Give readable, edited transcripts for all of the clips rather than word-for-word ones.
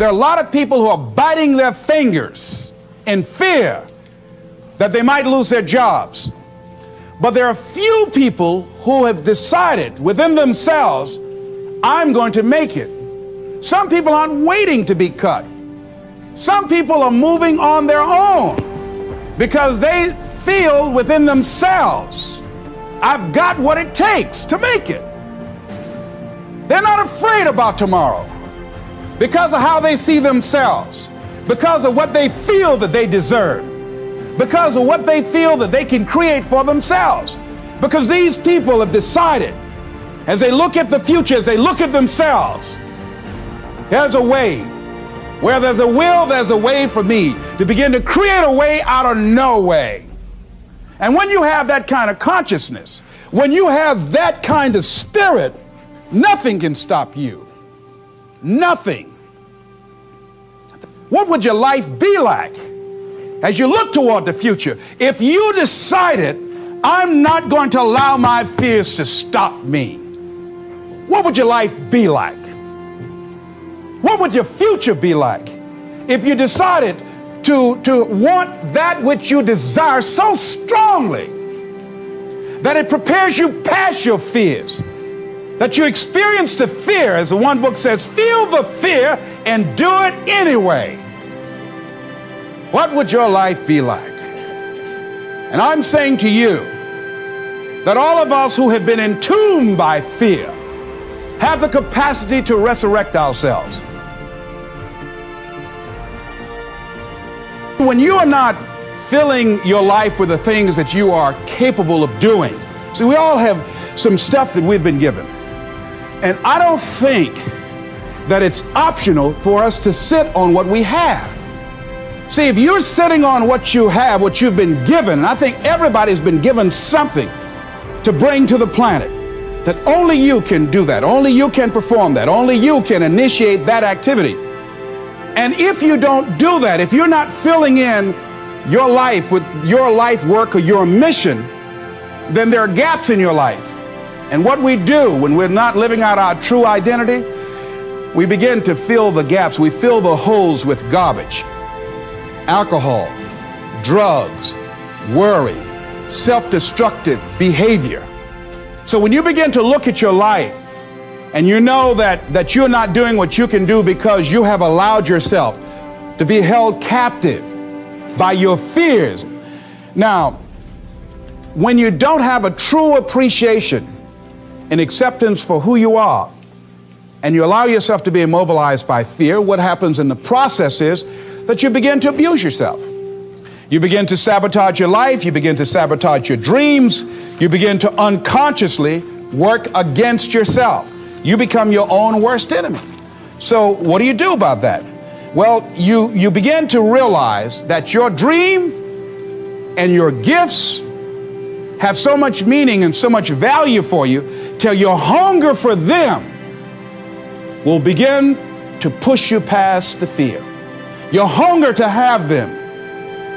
There are a lot of people who are biting their fingers in fear that they might lose their jobs. But there are few people who have decided within themselves, I'm going to make it. Some people aren't waiting to be cut. Some people are moving on their own because they feel within themselves, I've got what it takes to make it. They're not afraid about tomorrow because of how they see themselves, because of what they feel that they deserve, because of what they feel that they can create for themselves. Because these people have decided, as they look at the future, as they look at themselves, there's a way. Where there's a will, there's a way for me to begin to create a way out of no way. And when you have that kind of consciousness, when you have that kind of spirit, nothing can stop you. Nothing. What would your life be like as you look toward the future if you decided, I'm not going to allow my fears to stop me? What would your life be like? What would your future be like if you decided to want that which you desire so strongly that it prepares you past your fears, that you experience the fear, as the one book says, feel the fear and do it anyway? What would your life be like? And I'm saying to you that all of us who have been entombed by fear have the capacity to resurrect ourselves. When you are not filling your life with the things that you are capable of doing, see, we all have some stuff that we've been given. And I don't think that it's optional for us to sit on what we have. See, if you're sitting on what you have, what you've been given, and I think everybody's been given something to bring to the planet, that only you can do that, only you can perform that, only you can initiate that activity. And if you don't do that, if you're not filling in your life with your life work or your mission, then there are gaps in your life. And what we do when we're not living out our true identity, we begin to fill the gaps. We fill the holes with garbage, alcohol, drugs, worry, self-destructive behavior. So when you begin to look at your life and you know that you're not doing what you can do because you have allowed yourself to be held captive by your fears. Now, when you don't have a true appreciation and acceptance for who you are, and you allow yourself to be immobilized by fear, what happens in the process is that you begin to abuse yourself. You begin to sabotage your life, you begin to sabotage your dreams, you begin to unconsciously work against yourself. You become your own worst enemy. So what do you do about that? Well, you begin to realize that your dream and your gifts have so much meaning and so much value for you till your hunger for them will begin to push you past the fear. Your hunger to have them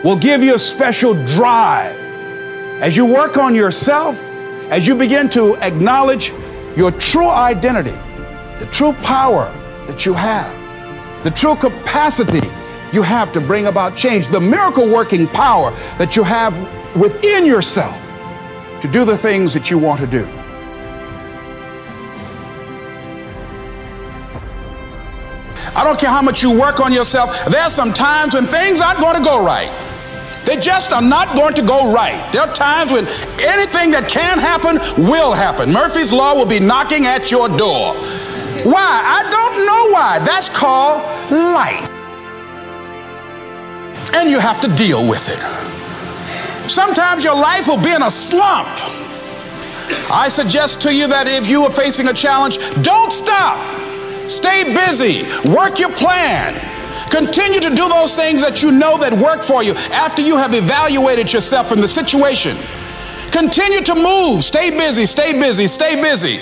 will give you a special drive. As you work on yourself, as you begin to acknowledge your true identity, the true power that you have, the true capacity you have to bring about change, the miracle working power that you have within yourself to do the things that you want to do. I don't care how much you work on yourself. There are some times when things aren't going to go right. They just are not going to go right. There are times when anything that can happen will happen. Murphy's Law will be knocking at your door. Why? I don't know why. That's called life. And you have to deal with it. Sometimes your life will be in a slump. I suggest to you that if you are facing a challenge, don't stop. Stay busy. Work your plan. Continue to do those things that you know that work for you after you have evaluated yourself in the situation. Continue to move. Stay busy, stay busy, stay busy.